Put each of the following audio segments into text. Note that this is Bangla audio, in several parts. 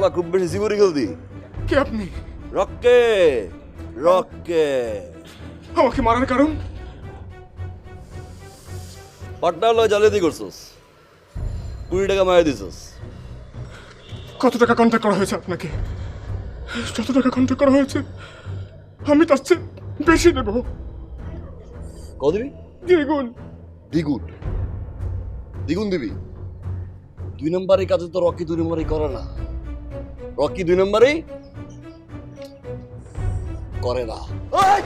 বেলা খুব বেশি জীবনী খেলতি। কে আপনি? রক্কে রক্কে আমাকে মারার কারণ? পাটনা লয় জালিয়াতি করছস, 20 টাকা মায়া দিছস। কত টাকা কন্ট্যাক্ট করা হয়েছে আপনাকে? যত টাকা কন্ট্যাক্ট করা হয়েছে আমি তার চেয়ে বেশি দেব। কত দিবি? দ্বিগুণ। দ্বিগুণ? দ্বিগুণ দিবি? 2 নম্বরের কাজে তো রকি 2 নম্বরই করে না। রকি 2 নম্বরই করে না। ওই!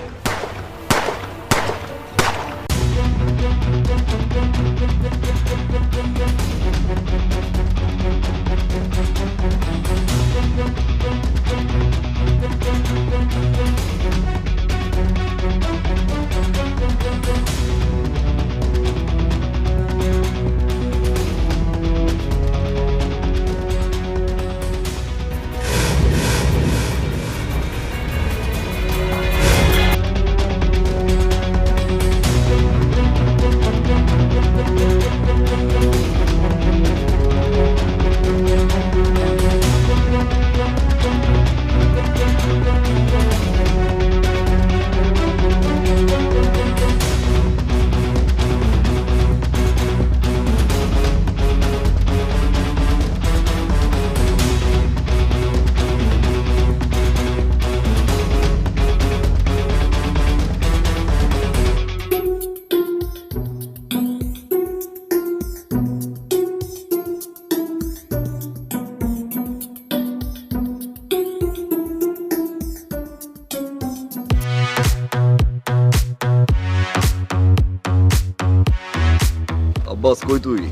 আব্বাস কই তুই?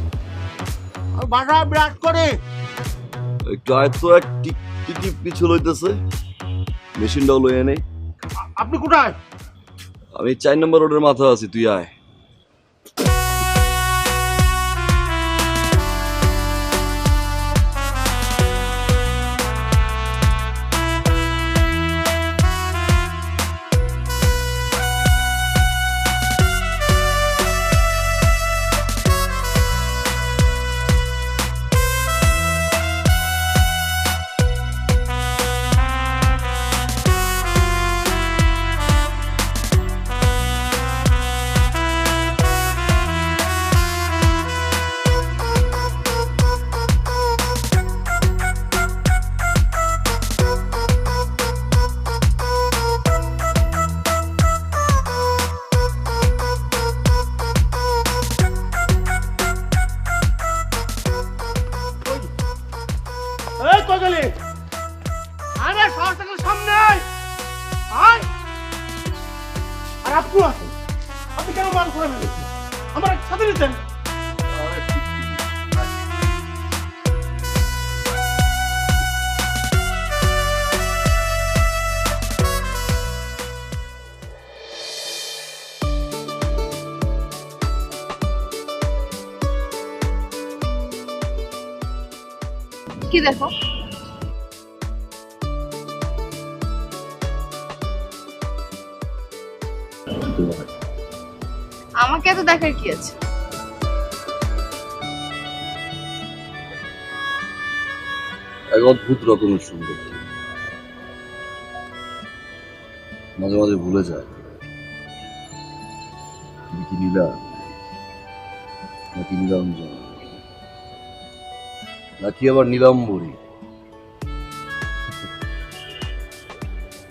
বাসা বিরাট করে। একটু আয় তো, এক টিক টিকি পিছু লইতেছে। মেশিনটাও লই এনে। আপনি কোথায়? আমি 4 নম্বর রোডের মাথা আছি, তুই আয়। এই কই গেলি? আরে সাহস থাকলে সামনে আয়। আয়। আর আপনি আছেন, আপনি কেন মান করে ফেলেছেন? আমার সাথে নিতেন। কি দেখো? আমাকে এত দেখার কি আছে? এক অদ্ভুত রকমের সুন্দর, মাঝে মাঝে ভুলে যায় তুমি কি নীলা নাকি নীলাঞ্জন নাকি আবার নীলাম্বরী।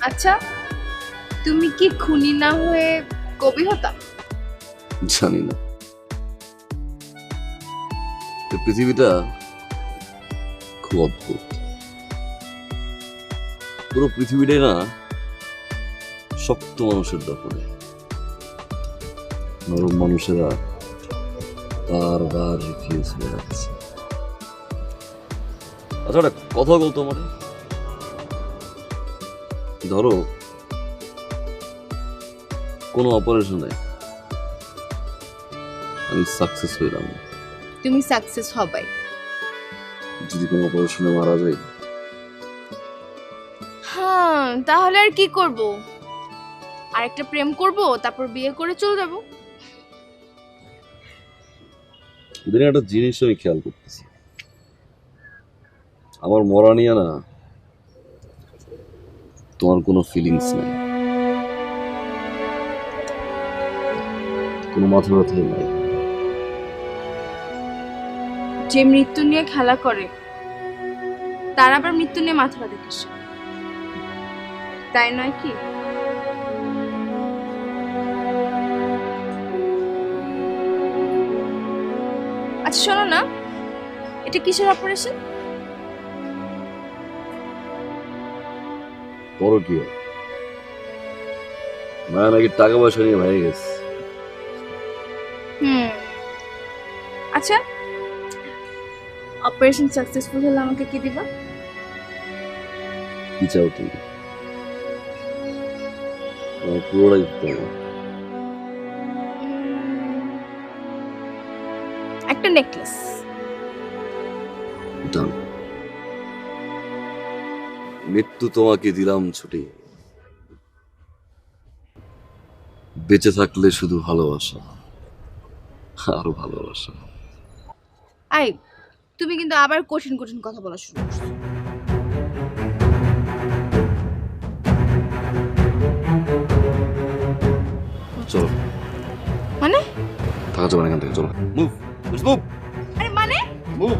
আচ্ছা, তুমি কি খুনি না হয়ে কবি হতা? জানি না, এই পৃথিবীটা খুব অদ্ভুত। পুরো পৃথিবীটাই না শক্ত মানুষের দখলে। নরম মানুষেরা বারবার রিফিউজ হয়ে যাচ্ছে। আচ্ছা, একটা কথা বলতো মানে, ধরো কোনো অপারেশনে আমি সাকসেস হইলাম, তুমি সাকসেস হবাই। যদি কোনো অপারেশনে মারা যাই, হ্যাঁ, তাহলে আর কি করব? আরেকটা প্রেম করব, তারপর বিয়ে করে চলে যাব। দিনে একটা জিনিস আমি খেয়াল করতেছি, আমার মরা নিয়ে না তোমার কোনো ফিলিংস নেই, কোনো মাথা ব্যথাই নাই। যে মৃত্যু নিয়ে খেলা করে তার আবার মৃত্যু নিয়ে মাথা ব্যথা কিসে? তাই নয় কি? আচ্ছা শোনো না, এটা কিসের অপারেশন? বড় কি হয়? মায়া নাকি টাকা পয়সা নিয়ে ভেঙে গেছে। আচ্ছা, অপারেশন সাকসেসফুল হলে আমাকে কি দিবা? কি চাও তুমি? আমার পুরোটাই দিতে হবে। একটা নেকলেস। ডান। মৃত্যু তোমাকে দিলাম ছুটি, বেঁচে থাকলে শুধু ভালোবাসা, আরো ভালোবাসা। আই, তুমি কিন্তু আবার কঠিন কঠিন কথা বলা শুরু করছো। চলো। মানে? থাকা যাবে না এখান থেকে, চলো। মুভ, মুভ, আরে মানে? মুভ।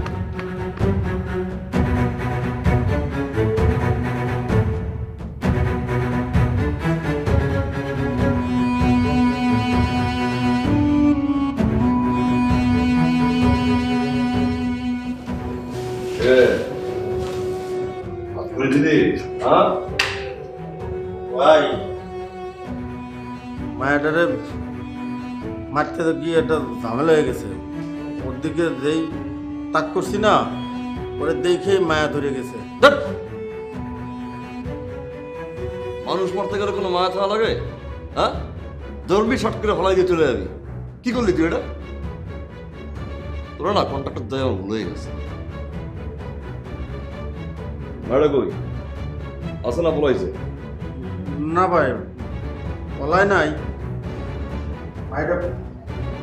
ভাই মায়াটারে মারতে তো গিয়ে একটা ঝামেলা হয়ে গেছে। ওর দিকে যেই তাক করছি না, ওরে দেখে মায়া ধরে গেছে। মানুষ মারতে গেলে কোনো মায়া থাকা লাগে? হ্যাঁ, ধরবি শর্ট করে ফলাই দিয়ে চলে যাবি। কি করলি তুই এটা? তোরা না কন্ট্রাক্টর দেয় আমার ভুল হয়ে গেছে। মায়াটা কই আছে না পলাইছে? না ভাই, বলাই নাই। মায়াটা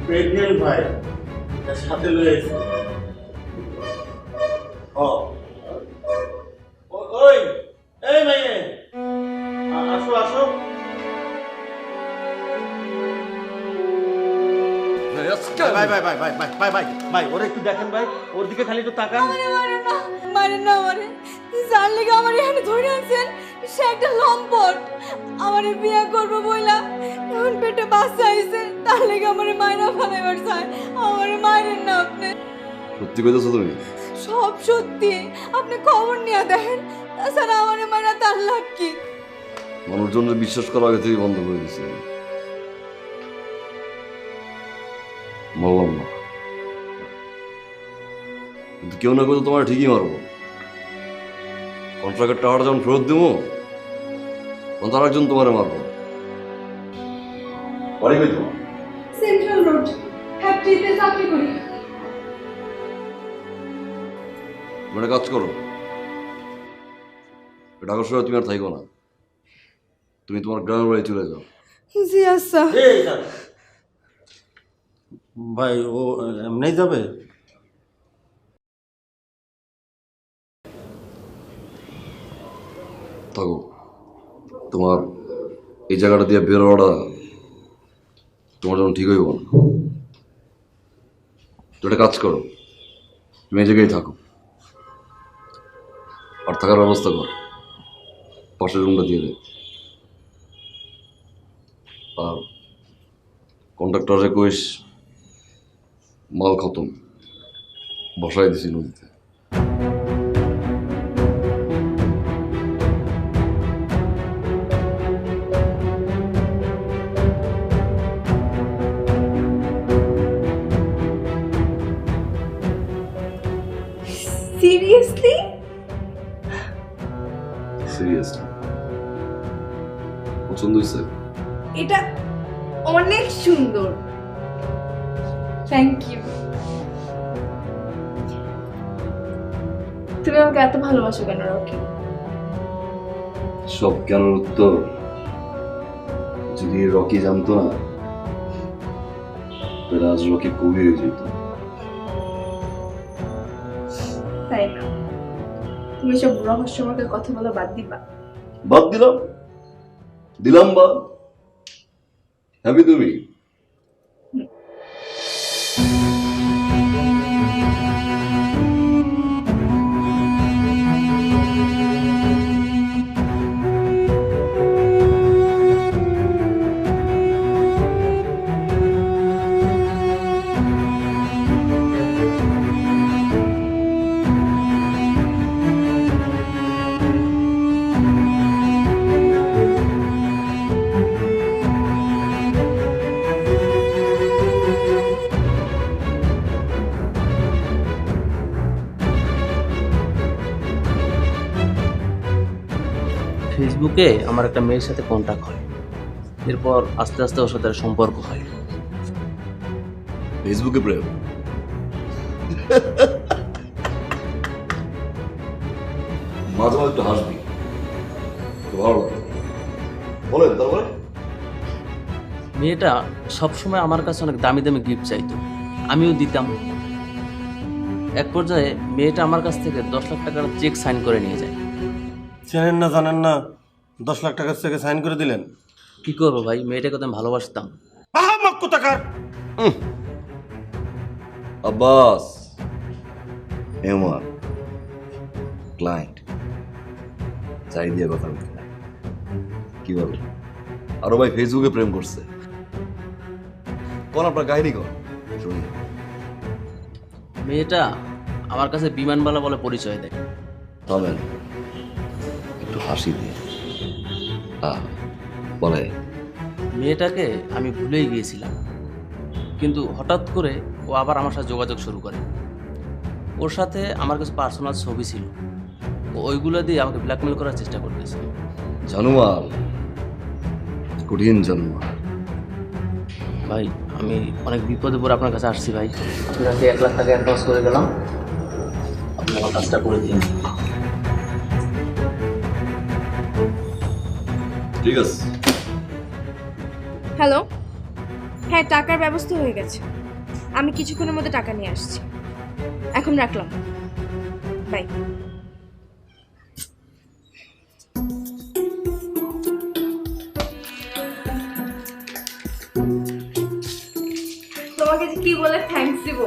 প্রেগনেন্ট ভাই, তার সাথে লয়ে গেছে। ওই এই মাইয়ে, আসো আসো। ভাই ভাই ভাই ভাই ভাই ভাই ভাই ভাই, ওরা একটু দেখেন ভাই, ওর দিকে খালি একটু তাকান। মারেন না আমারে, যার লেগে আমার এখানে ধরে আনছেন সে একটা লম্পট। আমারে বিয়ে করবো বইলা এখন পেটে বাচ্চা আইছে, তার লেগে আমারে মায়েরা ফেলাইবার চায়। আমারে মারেন না আপনি। সত্যি কইতেছো তুমি? সব সত্যি, আপনি খবর নিয়ে দেখেন। তাছাড়া আমারে মায়েরা তার লাভ কি? মানুষজনের বিশ্বাস করা আগে থেকে বন্ধ করে দিছি। বললাম না, কিন্তু কেউ না কেউ তোমার ঠিকই মারবো। কন্ট্রাক্টের টাকাটা যখন ফেরত দেবো তখন তার একজন তোমারে মারবো। বাড়ি কই তোমার? সেন্ট্রাল রোড, ফ্যাক্টরিতে চাকরি করি। তুমি একটা কাজ করো, ঢাকার শহরে তুমি আর থাকো না, তুমি তোমার গ্রামের বাড়ি চলে যাও। জি আচ্ছা। ভাই ও এমনি যাবে? থাকো, তোমার এই জায়গাটা দিয়ে বের হওয়াটা তোমার যখন ঠিক হইব না। তো একটা কাজ করো, তুমি এই জায়গায় থাকো আর থাকার ব্যবস্থা কর, পাশের রুমটা দিয়ে দে। আর কন্ট্রাক্টরে কইস মাল খতম, বসাই দিছি নদীতে। সিরিয়াসলি? সিরিয়াসলি পছন্দ হয়েছে? এটা অনেক সুন্দর, থ্যাংক ইউ। তুমি আমাকে এত ভালোবাসো কেন রকি? সব কেন উত্তর যদি রকি জানতো না তাহলে আজ রকি কবি হয়ে যেত। তাই না? তুমি সব রহস্যময় কথা বলা বাদ দিবা। বাদ দিলাম, দিলাম বাদ। হ্যাপি তুমি? ফেসবুকে আমার একটা মেয়ের সাথে কন্ট্যাক্ট হয়, এরপর আস্তে আস্তে ওর সাথে সম্পর্ক হয়। ফেসবুকে প্রেম? মাঝে মাঝে একটু হাসবি, একটু ভালো লাগে। বলেন তারপরে? মেয়েটা সবসময় আমার কাছে অনেক দামি দামি গিফট চাইতো, আমিও দিতাম। এক পর্যায়ে মেয়েটা আমার কাছ থেকে 10 লাখ টাকার চেক সাইন করে নিয়ে যায়। চেনেন না জানেন না, 10 লাখ টাকার থেকে সাইন করে দিলেন? কি করবো ভাই, মেয়েটাকে তো আমি ভালোবাসতাম। আহাম্মক কোথাকার! আব্বাস, এমন ক্লায়েন্ট চাই দিয়ে কথা বলতে নাই। কি বল? আরো ভাই ফেসবুকে প্রেম করছে। কোন আপনার কাহিনী কর শুনি। মেয়েটা আমার কাছে বিমানবালা বলে পরিচয় দেয়। থামেন, একটু হাসি দিয়ে বলে। মেয়েটাকে আমি ভুলেই গিয়েছিলাম, কিন্তু হঠাৎ করে ও আবার আমার সাথে যোগাযোগ শুরু করে। ওর সাথে আমার কিছু পার্সোনাল ছবি ছিল, ও ওইগুলো দিয়ে আমাকে ব্ল্যাকমেল করার চেষ্টা করতেছে। জানুয়াল, কঠিন জানুয়াল। ভাই আমি অনেক বিপদে পড়ে আপনার কাছে আসছি ভাই। আপনাকে 1 লাখ টাকা অ্যাডভান্স করে গেলাম, আপনি আমার কাজটা করে দিন। ঠিক আছে। হ্যালো, হ্যাঁ টাকার ব্যবস্থা হয়ে গেছে, আমি কিছুক্ষণের মধ্যে টাকা নিয়ে আসছি। এখন রাখলাম, বাই। তোমাকে যে কি বলে থ্যাঙ্কস দিব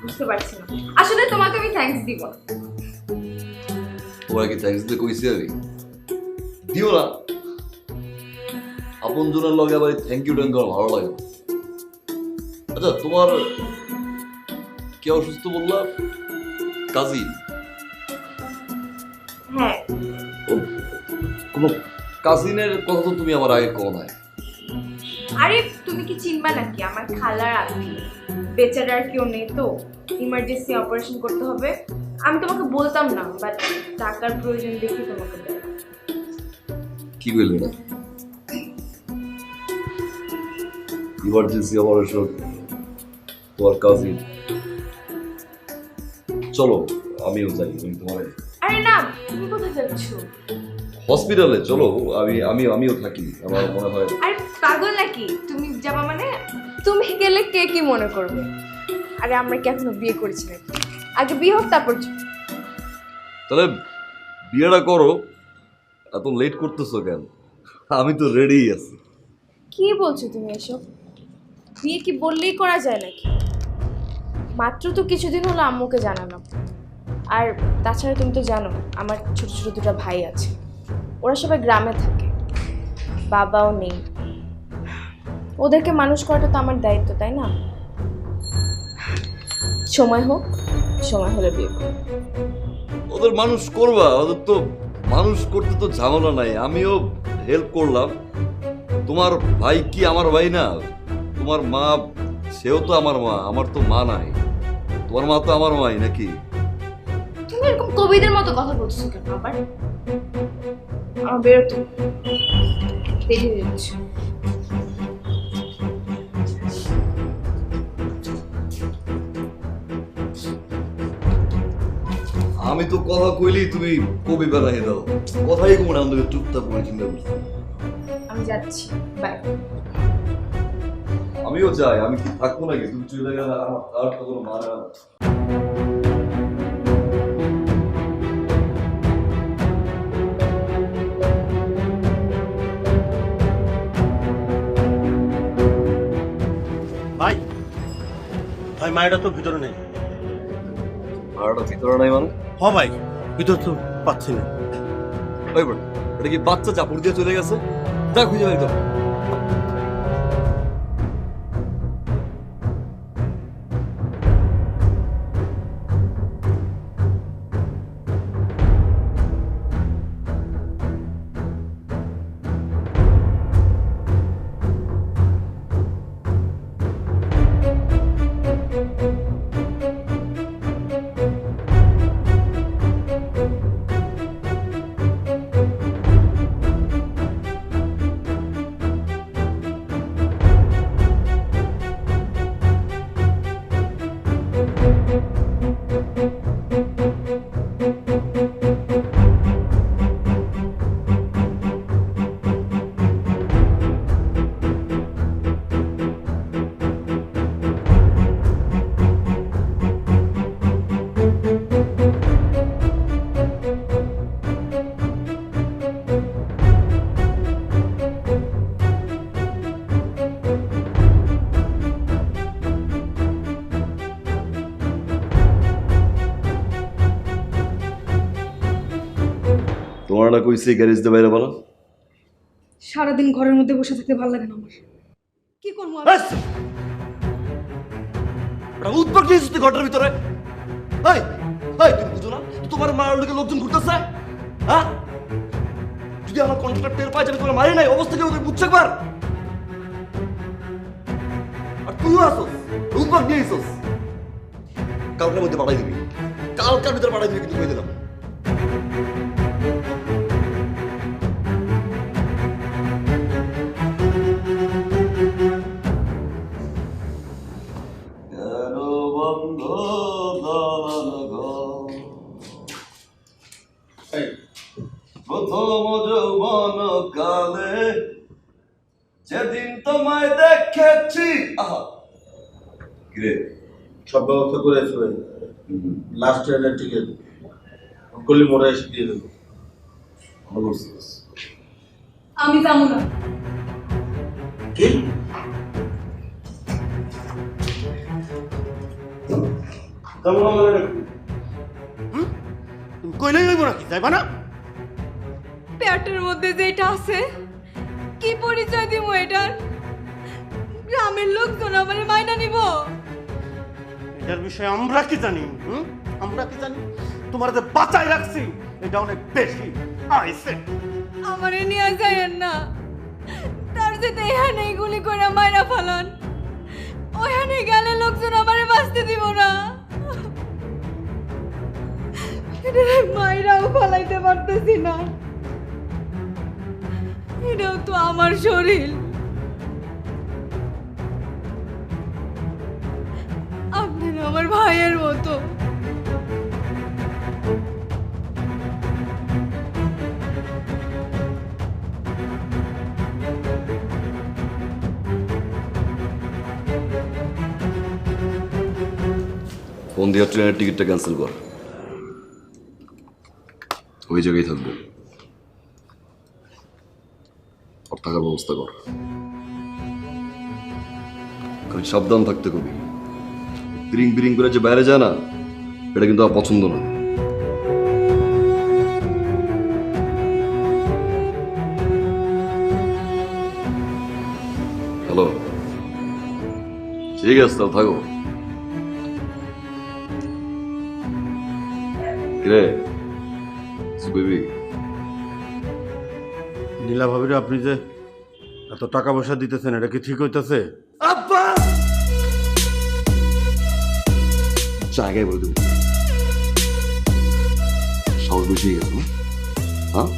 বুঝতে পারছি না। আসলে তোমাকে আমি থ্যাঙ্কস দিব না। তোমার কি থ্যাঙ্কস দিতে কইছি আমি? দিও না। আপন জনের লগে আবার থ্যাংক ইউ ট্যাঙ্ক ভালো লাগে। আচ্ছা, তোমার কে অসুস্থ বললা? কাজিন? হ্যাঁ, কোনো কাজিনের কথা তো তুমি আমার আগে কও নাই। আরে তুমি কি চিনবা নাকি, আমার খালার আত্মীয়। বেচারা আর কেউ নেই তো, ইমার্জেন্সি অপারেশন করতে হবে। আমি তোমাকে বলতাম না, বাট টাকার প্রয়োজন দেখে তোমাকে দেয়। কি কইলে না? ইমার্জেন্সি অপারেশন, তোমার কাজিন। চলো আমিও যাই। আমি তোমার আরে না, তুমি কোথায় যাচ্ছ? হসপিটালে চলো, আমিও থাকি। আমার মনে হয়। আরে পাগল নাকি তুমি যাবা মানে? তুমি গেলে কে কি মনে করবে? আরে আমরা কি এখনো বিয়ে করেছি নাকি? আগে বিয়ে হোক তারপর তাহলে বিয়েটা করো। এত লেট করতেছো কেন? আমি তো রেডি আছি। কি বলছো তুমি এসব? বিয়ে কি বললেই করা যায় নাকি? মাত্র তো কিছুদিন হলো আম্মুকে জানালাম। আর তাছাড়া তুমি তো জানো আমার ছোট ছোট 2টা ভাই আছে, ওরা সবাই গ্রামে থাকে, বাবাও নেই। ওদেরকে মানুষ করাটা তো আমার দায়িত্ব, তাই না? সময় হোক, সময় হলে বিয়ে করব। ওদের মানুষ করবা, ওদের তো মানুষ করতে তো ঝামেলা নাই। আমিও হেল্প করলাম। তোমার ভাই কি আমার ভাই না? তোমার মা, সেও তো আমার মা। আমার তো মা নাই, তোমার মা তো আমার মাই নাকি? তুমি এরকম কবিদের মতো কথা বলছো কেন আবার? আমার বেরোতে দেরি হয়ে যাচ্ছে। আমি তো কথা কইলেই তুমি কবি বানাই দাও। কথাই কমে না, আমাদের চুপচাপ করে চিন্তা করছি। আমি যাচ্ছি, বাই। আমিও যাই। আমি কি থাকবো নাকি? তুমি চলে গেলে আমার আর তো কোনো মানে না। ভাই মায়েরা তো ভিতরে নেই। ভাড়াটা ভিতরে নাই মানে? হ ভাই, ভিতর তো পাচ্ছি না। ওই বড়, এটা কি বাচ্চা চাপুর দিয়ে চলে গেছে? যা খুঁজে বের কর। তোমার না কইছি গ্যারেজ দিয়ে বাইরে বলো? সারাদিন ঘরের মধ্যে বসে থাকতে ভালো লাগে না আমার। কি করবো আমি? উদ্যোগ নিয়েছিস তুই ঘরটার ভিতরে? এই এই তুমি বুঝো না তোমার মারার লোকে লোকজন ঘুরতেছে? হ্যাঁ, যদি আমার কন্ট্রাক্ট টের পাই যাবে তোমার মারি নাই অবস্থা কি হবে বুঝছো একবার? আর তুইও আসোস, উদ্যোগ নিয়েছিস। কালকের মধ্যে পাঠাই দিবি, কালকের ভিতরে পাঠাই দিবি কিন্তু কই দিলাম। প্রথম যৌবন কালে যেদিন তোমায় দেখেছি। আহা গ্রে সব ব্যবস্থা করে আসবে। লাস্ট ট্রেনের টিকিট গলি মোড়ে এসে দিয়ে দেবো। আমি যাবো না। কি? তেমন আমার তুমি কইলেই হইব নাকি? যাইবা না? পেটের মধ্যে যেটা আছে কি পরিচয় দিব এটার? গ্রামের লোকজন আমার মাইনা নিব? এটার বিষয়ে আমরা কি জানি? আমরা কি জানি? তোমার যে বাঁচাই রাখছি এটা অনেক বেশি আইছে। আমারে নিয়ে যায়েন না, তার যেতে এখানে গুলি করে মাইরা ফালান। ওখানে গেলে লোকজন আমারে বাঁচতে দিব না। এটারে মাইরাও ফালাইতে পারতেছি না। এটাও তো আমার শরীর। আপনারা আমার ভাইয়ের মতো। ফোন দিয়ে ট্রেনের টিকিটটা ক্যান্সেল কর, ওই জায়গায় থাকবো। আর থাকার ব্যবস্থা কর, খালি সাবধান থাকতে কবি। বিরিং বিরিং করে যে বাইরে যায় না, এটা কিন্তু আমার পছন্দ না। হ্যালো, ঠিক আছে তাহলে থাকো। কিরে সুবিবি, নীলা ভাবিরে আপনি যে এত টাকা পয়সা দিতেছেন এটা কি ঠিক হইতেছে? আব্বা জায়গায় বলে দেবো, সাহস বেশি হয়ে গেল না? হ্যাঁ,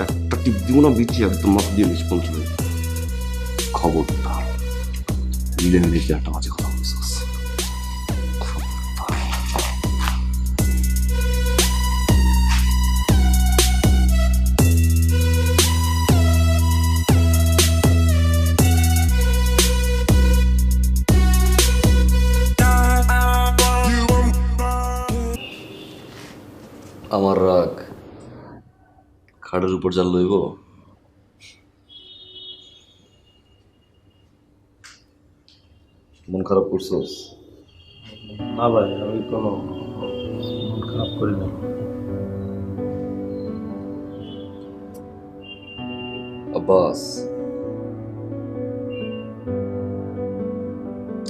একটা টিপ দিব না বিচি একদম মাথা দিয়ে নিষ্পন চলে যাবে। খবরদার মিলে মিলে কি একটা মাঝে কথা বলছিস। আমার রাগ খাটের উপর জাল লইব। মন খারাপ করছস? না ভাই, আমি কোনো মন খারাপ করি না। আব্বাস,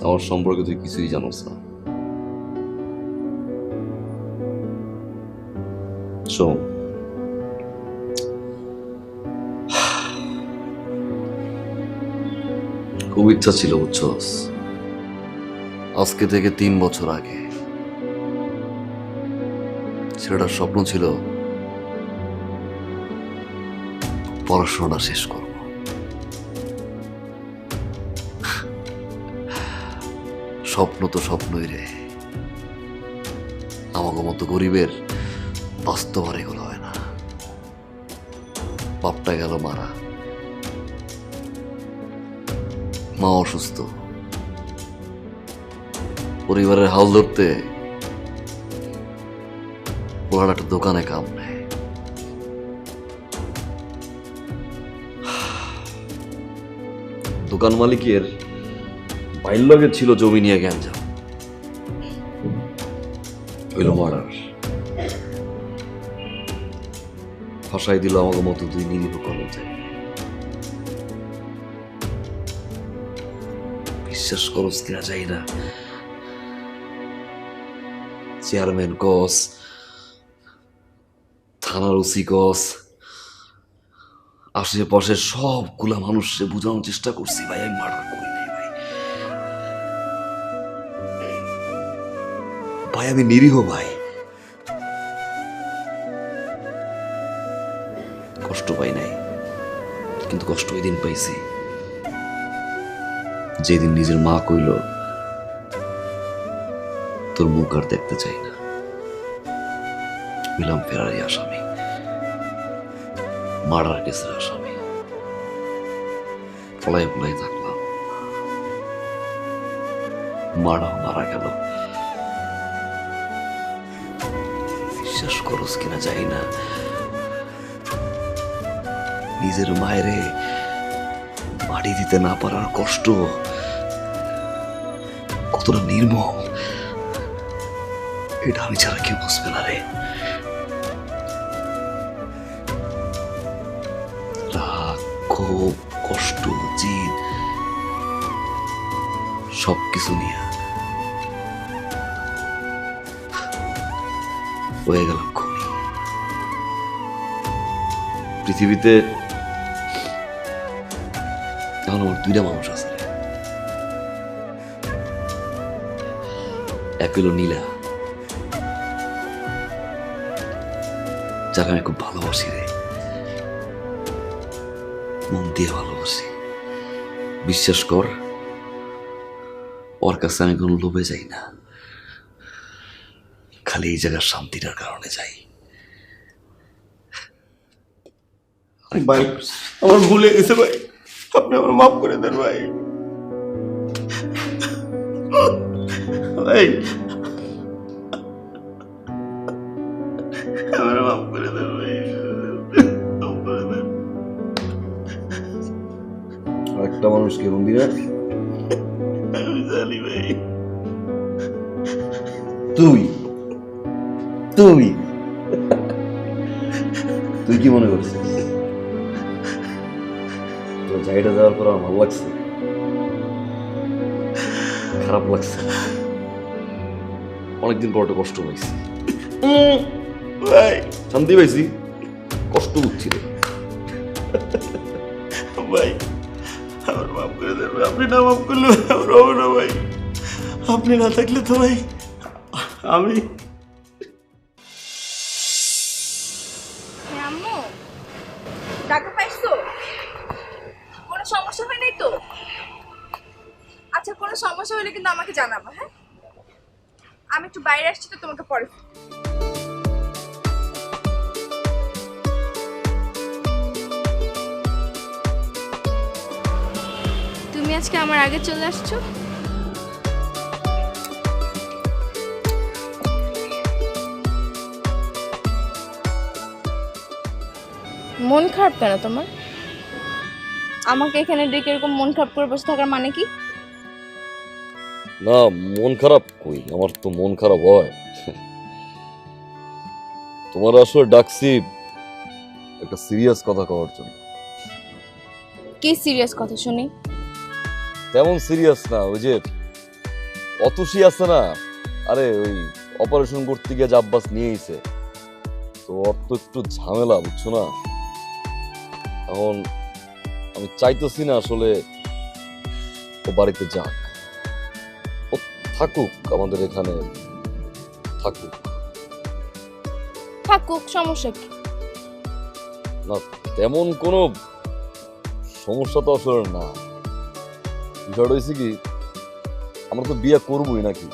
আমার সম্পর্কে তুই কিছুই জানোস না। শোন, খুব ইচ্ছা ছিল বুঝছস, আজকে থেকে 3 বছর আগে ছেলেটার স্বপ্ন ছিল পড়াশোনাটা শেষ করব। স্বপ্ন তো স্বপ্নই রে, আমাকে মতো গরিবের বাস্তব আর এগুলো হয় না। বাপটা গেল মারা, মা অসুস্থ, পরিবারের হাল ধরতে ওরা একটা দোকানে কাম নেয়। দোকান মালিকের বাইর লগে ছিল জমি নিয়ে গ্যাঞ্জাম, হইল মার্ডার। ফাঁসাই দিল আমাকে মতো 2 নিরীহ কর্মচারী। বিশ্বাস করস কিনা যাই না, চেয়ারম্যান কস, থানার ওসি কস, আশেপাশে সবগুলা মানুষকে বোঝানোর চেষ্টা করছি ভাই আমি মার্ডার করি নাই ভাই। ভাই আমি নিরীহ ভাই। কষ্ট পাই নাই, কিন্তু কষ্ট ওই দিন পাইছি যেদিন নিজের মা কইল তোর মুখ আর দেখতে চাই না। মিলাম ফেরারি আসামি, মার্ডার কেসের আসামি। ফলাই ফলাই থাকলাম, মারা গেল। বিশ্বাস করস কিনা যাই না, নিজের মায়েরে বাড়ি দিতে না পারার কষ্ট কতটা নির্মম, এটা আমি ছাড়া কেউ বুঝবে না রে। রাগ, ক্ষোভ, কষ্ট, জিদ সবকিছু নিয়ে হয়ে গেলাম খুনি। পৃথিবীতে এখন আমার 2টা মানুষ আছে, এক হইল নীলা, যাকে আমি খুব ভালোবাসি রে, মন দিয়ে ভালোবাসি। বিশ্বাস কর, ওর কাছে আমি কোনো লোভে যাই না, খালি এই জায়গার শান্তিটার কারণে যাই। ভাই আমার ভুলে গেছে ভাই, আপনি আমার মাফ করে দেন ভাই। ভাই আমার মাফ করে দেন ভাই, মাফ করে দেন। আরেকটা মানুষকে মন্দিরে আমি জানি ভাই। তুই তুই তুই কি মনে করছিস তোর জায়গাটা দেওয়ার পর আমার ভালো লাগছে? খারাপ লাগছে, অনেকদিন পর একটা কষ্ট পাইছি। ভাই শান্তি পাইছি, কষ্ট হচ্ছি রে। ভাই আমার মাফ করে দেন ভাই, আপনি না মাফ করলে আমার হবে না ভাই। আপনি না থাকলে তো ভাই আমি আম্মু টাকা পাইছো? কোনো সমস্যা হয় নাই তো? আচ্ছা কোনো সমস্যা হলে কিন্তু আমাকে জানাবো, হ্যাঁ? আমি একটু বাইরে আসছি তো, তোমাকে পরে ফোন। তুমি আজকে আমার আগে চলে আসছো? মন খারাপ কেন তোমার? আমাকে এখানে ডেকে এরকম মন খারাপ করে বসে থাকার মানে কি? না, মন খারাপ কই, আমার তো মন খারাপ হয়। তোমার আসলে ডাকছি একটা সিরিয়াস কথা কওয়ার জন্য। কি সিরিয়াস কথা শুনি? তেমন সিরিয়াস না, ওই যে অতসী আছে না, আরে ওই অপারেশন করতে গিয়ে যে আব্বাস নিয়ে এসে, তো ওর তো একটু ঝামেলা, বুঝছো না? এখন আমি চাইতেছি না আসলে ও বাড়িতে যাক, ও থাকুক আমাদের এখানে, থাকুক। থাকুক, সমস্যা কি? না, তেমন কোনো সমস্যা তো আসলে না। বিষয়টা হয়েছে কি, আমরা তো বিয়ে করবোই নাকি,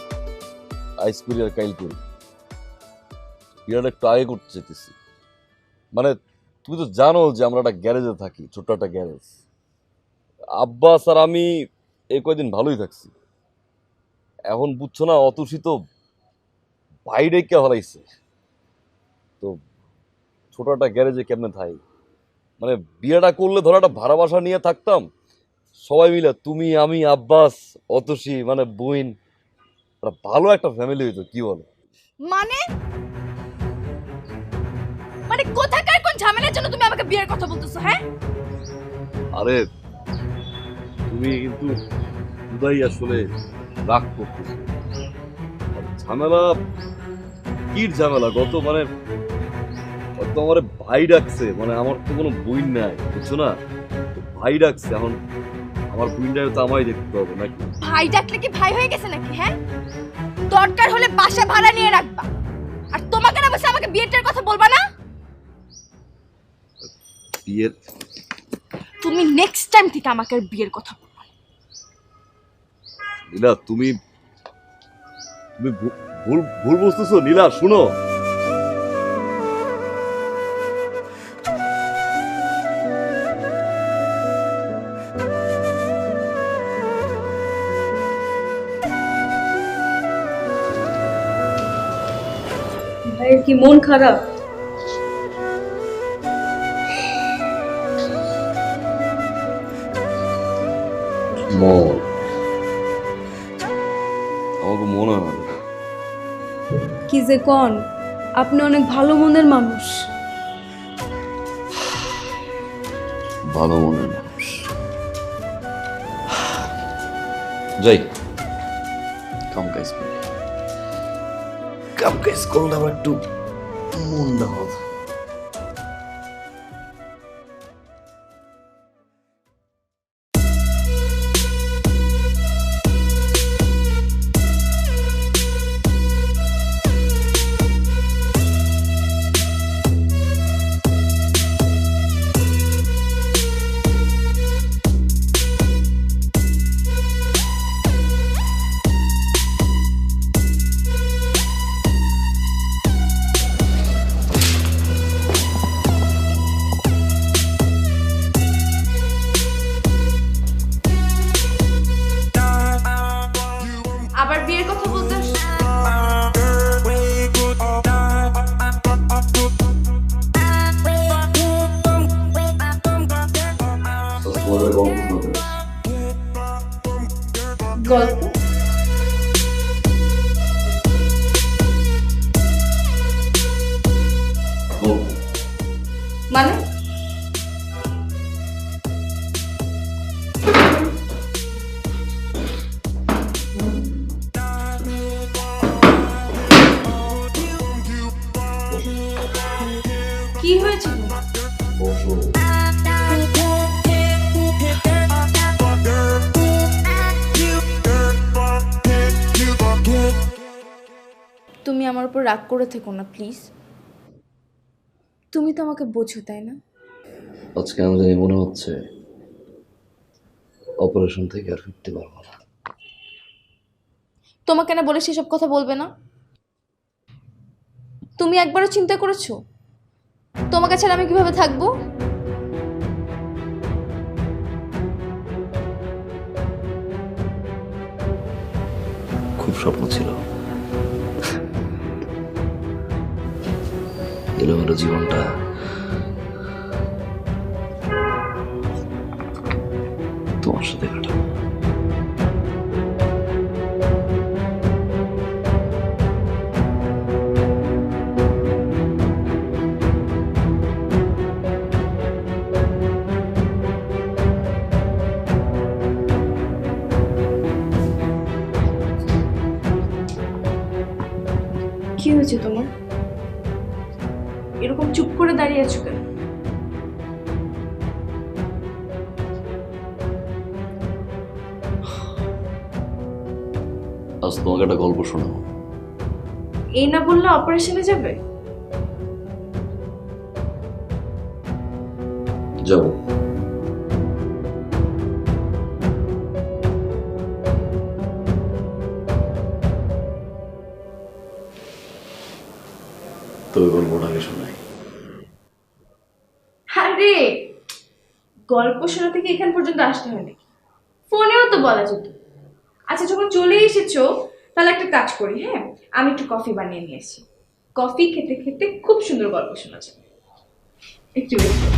আইস করি আর কাইল করি, বিয়েটা একটু আগে করতে চাইতেছি। মানে তুমি তো জানো যে আমরা একটা গ্যারেজে থাকি, ছোট্ট একটা গ্যারেজ। আব্বাস আর আমি এই কয়দিন ভালোই থাকছি, এখন বুঝছো না, অতসী তো বাইরে কে হলাইছে, তো ছোট একটা গ্যারেজে কেমনে থাই। মানে বিয়েটা করলে ধরো একটা ভাড়া বাসা নিয়ে থাকতাম সবাই মিলে, তুমি আমি আব্বাস অতসী, মানে বোন, একটা ভালো একটা ফ্যামিলি হইতো, কি বলো? মানে মানে কোথাকার কোন ঝামেলার জন্য তুমি আমাকে বিয়ের কথা বলতেছো? হ্যাঁ, আরে তুমি কিন্তু খুদাই আসলে রাগ করতেছো। আর ঝামেলা কি ঝামেলা, গত মানে হয়তো আমার ভাই ডাকছে, মানে আমার তো কোনো বই নাই, বুঝছো না? তো ভাই ডাকছে, এখন আমার বইনটাকে তো আমায় দেখতে হবে নাকি? ভাই ডাকলে কি ভাই হয়ে গেছে নাকি? হ্যাঁ, দরকার হলে বাসা ভাড়া নিয়ে রাখবা, আর তোমাকে না বসে আমাকে বিয়েটার কথা বলবা না। বিয়ের তুমি নেক্সট টাইম থেকে আমাকে আর বিয়ের কথা বলবা না। নীলা, তুমি তুমি ভুল ভুল বুঝতেছো। নীলা শুনো, ভাইয়ের কি মন খারাপ? মন আমাকে মনে হয় না। কি যে কন, আপনি অনেক ভালো মনের মানুষ। ভালো মনের মানুষ। যাই কাম কাজ করি, কাম কাজ করলে আমার একটু মনটা হবে। আবার বিয়ের কথা বলতে গল্প মানে কি হয়েছে তোমার? তুমি আমার উপর রাগ করে থেকো না প্লিজ। তুমি তো আমাকে বোঝো, তাই না? আজকে আমার জানি মনে হচ্ছে অপারেশন থেকে আর ফিরতে পারবো না। তোমাকে না বলে সেসব কথা বলবে না? তুমি একবারও চিন্তা করেছো তোমাকে ছাড়া আমি কিভাবে থাকবো? খুব স্বপ্ন ছিল, এলোমেলো জীবনটা তোমার সাথে কাটাবো। কি হয়েছে তোমার? এরকম চুপ করে দাঁড়িয়ে আছো কেন? আজ তোমাকে একটা গল্প শোনাবো। এই না বললে অপারেশনে যাবে? যাবো। তবে গল্পটা আগে শোনাই। আরে গল্প শোনা থেকে এখান পর্যন্ত আসতে হয় নাকি? ফোনেও তো বলা যেত। আচ্ছা যখন চলে এসেছো তাহলে একটা কাজ করি, হ্যাঁ আমি একটু কফি বানিয়ে নিয়ে আসি। কফি খেতে খেতে খুব সুন্দর গল্প শোনা যাবে। একটু wait করো।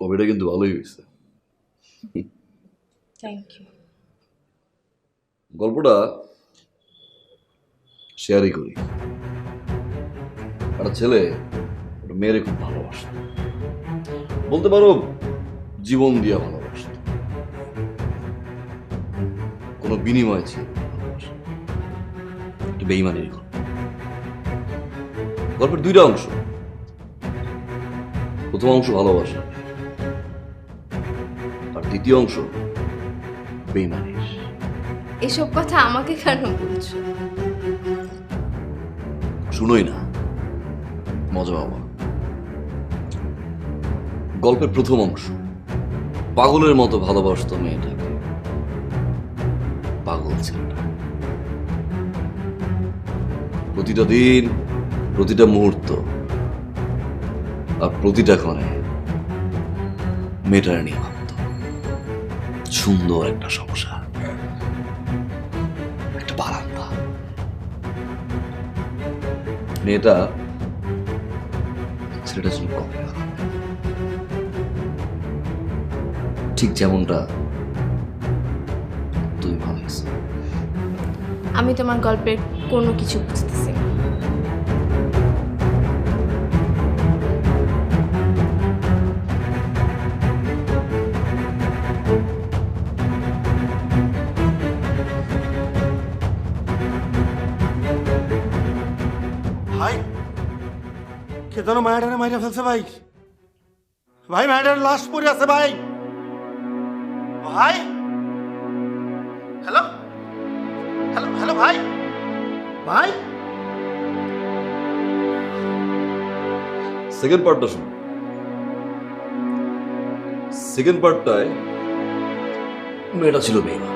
কফিটা কিন্তু ভালোই হয়েছে। Thank you. গল্পটা শেয়ারই করি। একটা ছেলে একটা মেয়েরে খুব ভালোবাসত, বলতে পারো জীবন দিয়া ভালোবাসত, কোনো বিনিময় ছিল না ভালোবাসা। একটু বেইমানের গল্প। গল্পের দুইটা অংশ। প্রথম অংশ ভালোবাসা, আর দ্বিতীয় অংশ বেইমানের। এসব কথা আমাকে কেন বলছো? শুনোই না, মজা বাবা। গল্পের প্রথম অংশ, পাগলের মতো ভালোবাসত মেয়েটাকে পাগল ছেলেটা। প্রতিটা দিন, প্রতিটা মুহূর্ত আর প্রতিটা ক্ষণে মেয়েটার নিয়ে ভাবত। সুন্দর একটা সংসার, একটা বারান্দা। মেয়েটা ছেলেটা ছিল কফি বানাবে, ঠিক যেমনটা তুই ভাবিস। আমি তোমার গল্পের কোনো কিছু বুঝতেছি না। ভাই কে যেন মায়াডারে মাইরা ফেলছে ভাই। ভাই মায়াডার লাশ পড়ে আছে ভাই। ভাই হ্যালো হ্যালো হ্যালো ভাই ভাই সেকেন্ড পার্টটা শুন। সেকেন্ড পার্টটায় মেয়েটা ছিল বেইমান।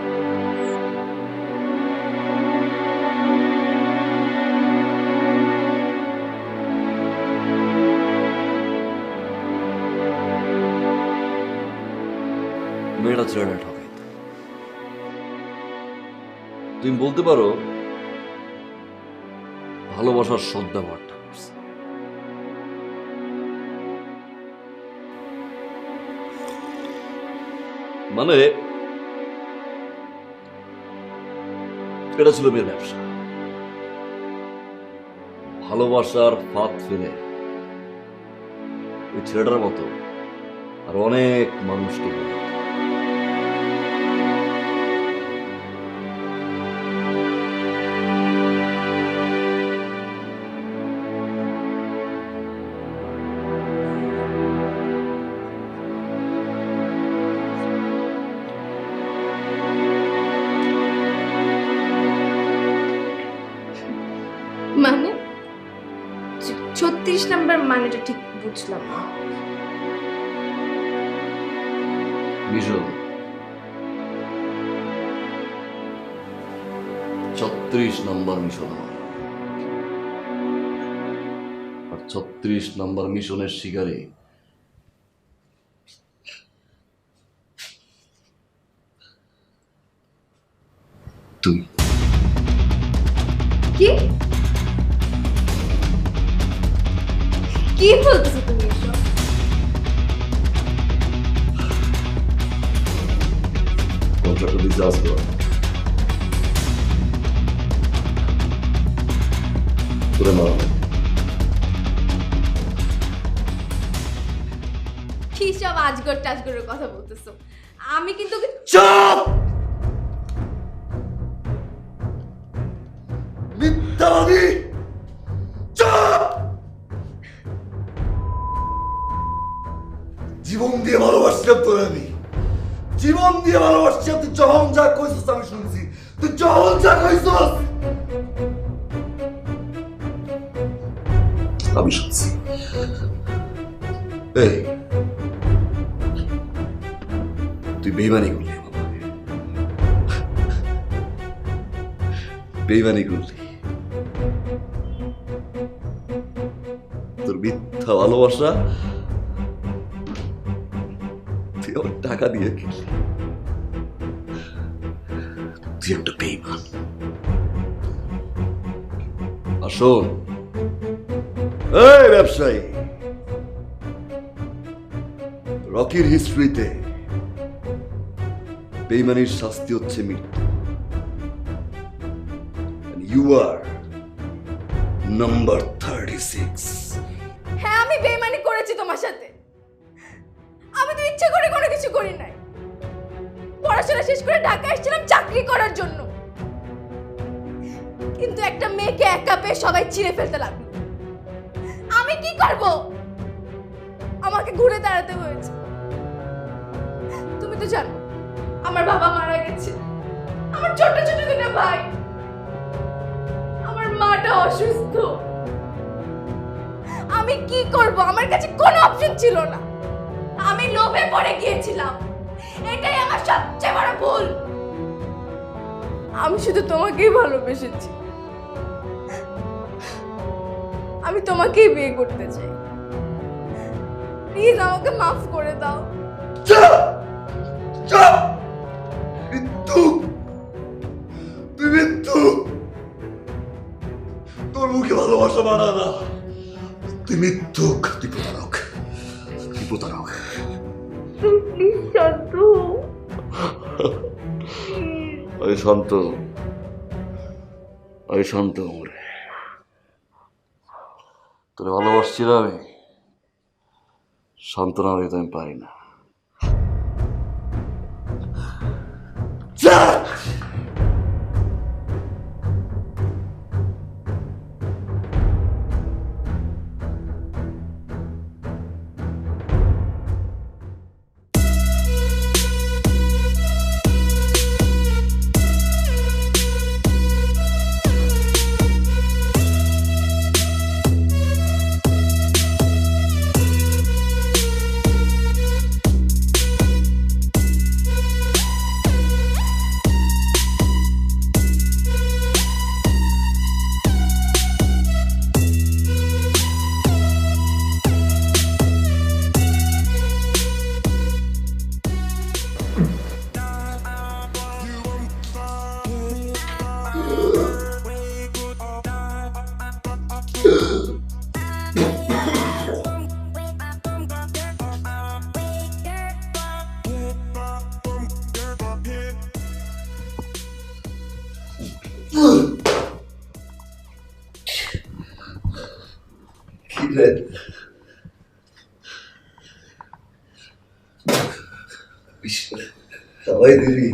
মেয়েটা ছেলেটা ঠকাইত। তুমি বলতে পারো ভালোবাসার সদ্ব্যবহারটা করছে। মানে এটা ছিল মেয়ের ব্যবসা। ভালোবাসার ফাঁদ ফেলে ওই ছেলেটার মতো আর অনেক মানুষকে মানে 36 নাম্বার মানেটা ঠিক বুঝলাম না। মিশন 36 নম্বর মিশন আমার। আর 36 নম্বর মিশনের শিকারে তুই। কি? কি বলতেছো তুমি এসব? কন্ট্রাক্ট দিতে আসবো তোরে মারা কি সব আজগর টাজগরের কথা বলতেছো? আমি কিন্তু ওকে- চুপ মিথ্যাবাদী চুপ জীবন দিয়ে ভালোবাসছিলাম তোর আমি জীবন দিয়ে ভালোবাসছিলাম তুই যখন যা কইছিস আমি শুনছি তুই যখন যা কইছিস আমি শুনছি এই তুই বেইমানি করলি বাবা বেইমানি করলি তোর মিথ্যা ভালোবাসা তুই আমার টাকা দিয়ে কিনলি তুই একটা বেইমান আসুন এই ব্যবসায়ী রকির হিস্ট্রিতে বেইমানির শাস্তি হচ্ছে মৃত্যু ইউ আর নাম্বার 36 হ্যাঁ, আমি বেইমানি করেছি তোমার সাথে। আমি তো ইচ্ছে করে কোনো কিছু করি নাই। পড়াশোনা শেষ করে ঢাকা এসেছিলাম চাকরি করার জন্য, কিন্তু একটা মেয়েকে একা পেয়ে সবাই চিড়ে ফেলতে লাগলো। আমি কি করব? আমাকে ঘুরে দাঁড়াতে হয়েছে। তুমি তো জানো আমার বাবা মারা গেছে, আমার ছোট ছোট দুটো ভাই, আমার মাটা অসুস্থ। আমি কি করব? আমার কাছে কোনো অপশন ছিল না। আমি লোভে পড়ে গিয়েছিলাম, এটাই আমার সবচেয়ে বড় ভুল। আমি শুধু তোমাকেই ভালোবেসেছি, আমি তোমাকেই বিয়ে করতে চাই। প্লিজ আমাকে মাফ করে দাও। মৃত্যু তুই মৃত্যু তোর মুখে ভালোবাসা মানা না তুই মিথ্যুক তুই প্রতারক তুই প্রতারক প্লিজ শান্ত হও। আমি শান্ত আমি শান্ত রে তোরে ভালোবাসছিলাম আমি শান্ত না হলে তো আমি পারি না সবাই দিবি